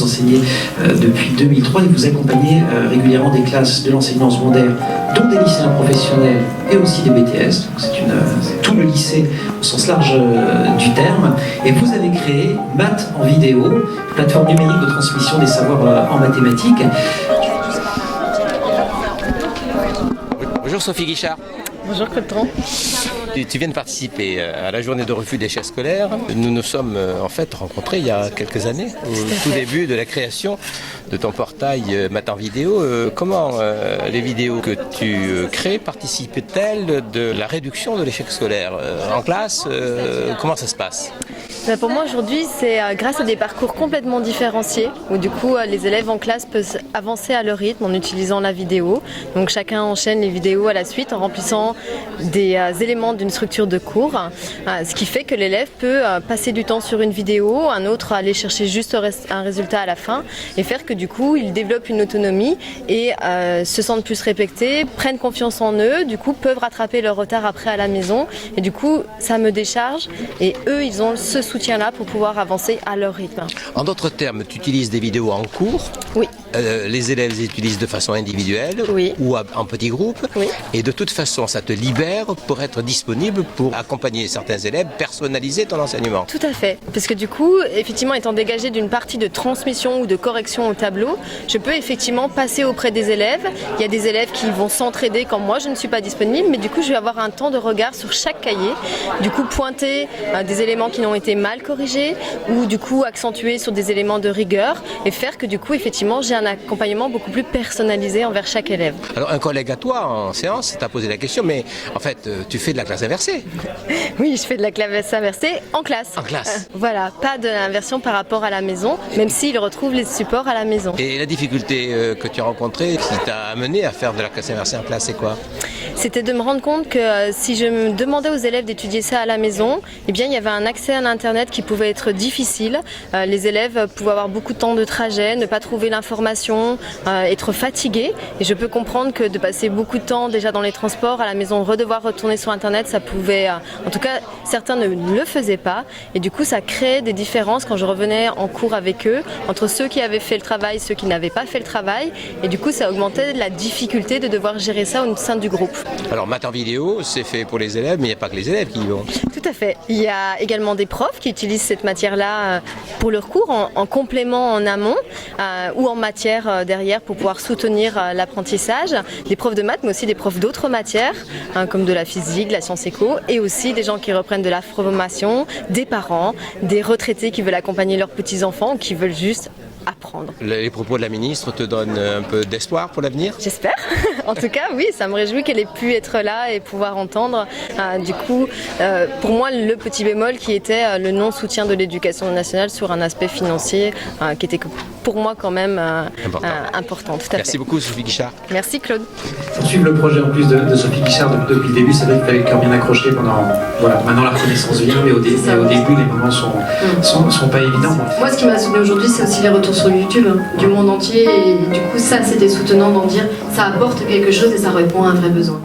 enseignez depuis 2003 et vous accompagnez régulièrement des classes de l'enseignement secondaire, dont des lycéens professionnels et aussi des BTS. Donc c'est tout le lycée au sens large du terme. Et vous avez créé Maths en vidéo, plateforme numérique de transmission des savoirs en mathématiques. Bonjour Sophie Guichard. Bonjour Cotton. Tu viens de participer à la journée de refus d'échecs scolaires. Nous nous sommes en fait rencontrés il y a quelques années, au tout début de la création de ton portail Maths en vidéo. Comment les vidéos que tu crées participent-elles de la réduction de l'échec scolaire en classe? Comment ça se passe? Pour moi aujourd'hui c'est grâce à des parcours complètement différenciés où du coup les élèves en classe peuvent avancer à leur rythme en utilisant la vidéo. Donc chacun enchaîne les vidéos à la suite en remplissant des éléments d'une structure de cours, ce qui fait que l'élève peut passer du temps sur une vidéo, un autre aller chercher juste un résultat à la fin et faire que du coup ils développent une autonomie et se sentent plus respectés, prennent confiance en eux, du coup peuvent rattraper leur retard après à la maison et du coup ça me décharge et eux ils ont ce soutien-là pour pouvoir avancer à leur rythme. En d'autres termes, tu utilises des vidéos en cours. Oui. Les élèves les utilisent de façon individuelle ou en petits groupes. Oui. Et de toute façon, ça te libère pour être disponible pour accompagner certains élèves, personnaliser ton enseignement. Tout à fait. Parce que du coup, effectivement, étant dégagé d'une partie de transmission ou de correction au tableau, je peux effectivement passer auprès des élèves. Il y a des élèves qui vont s'entraider quand moi je ne suis pas disponible, mais du coup, je vais avoir un temps de regard sur chaque cahier. Du coup, pointer des éléments qui n'ont été mal corrigés ou du coup accentuer sur des éléments de rigueur et faire que du coup, effectivement, j'ai un accompagnement beaucoup plus personnalisé envers chaque élève. Alors un collègue à toi en séance t'a posé la question, mais en fait tu fais de la classe inversée. Oui, je fais de la classe inversée en classe. En classe. Voilà, pas de l'inversion par rapport à la maison, même s'il retrouve les supports à la maison. Et la difficulté que tu as rencontrée, qui t'a amené à faire de la classe inversée en classe, c'est quoi? C'était de me rendre compte que si je me demandais aux élèves d'étudier ça à la maison, eh bien, il y avait un accès à l'internet qui pouvait être difficile. Les élèves pouvaient avoir beaucoup de temps de trajet, ne pas trouver l'information, être fatigués. Et je peux comprendre que de passer beaucoup de temps déjà dans les transports, à la maison, redevoir retourner sur internet, ça pouvait... En tout cas, certains ne le faisaient pas. Et du coup, ça créait des différences quand je revenais en cours avec eux, entre ceux qui avaient fait le travail et ceux qui n'avaient pas fait le travail. Et du coup, ça augmentait la difficulté de devoir gérer ça au sein du groupe. Alors, Maths en vidéo, c'est fait pour les élèves, mais il n'y a pas que les élèves qui y vont. Tout à fait. Il y a également des profs qui utilisent cette matière-là pour leurs cours, en complément en amont ou en matière derrière pour pouvoir soutenir l'apprentissage. Des profs de maths, mais aussi des profs d'autres matières, comme de la physique, de la science éco, et aussi des gens qui reprennent de la formation, des parents, des retraités qui veulent accompagner leurs petits-enfants ou qui veulent juste apprendre. Les propos de la ministre te donnent un peu d'espoir pour l'avenir? J'espère. En tout cas, oui, ça me réjouit qu'elle ait pu être là et pouvoir entendre. Du coup, pour moi, le petit bémol qui était le non-soutien de l'éducation nationale sur un aspect financier qui était pour moi quand même important. Tout à Merci fait. beaucoup Sophie Guichard. Merci Claude. Pour suivre le projet en plus de Sophie Guichard depuis le début, ça doit être avec le cœur bien accroché pendant... Voilà, maintenant la reconnaissance vient, mais au début les moments sont pas évidents. Moi, ce qui m'a soutenu aujourd'hui, c'est aussi les retours sur YouTube du monde entier. Et du coup, ça, c'était soutenant d'en dire ça apporte quelque chose et ça répond à un vrai besoin.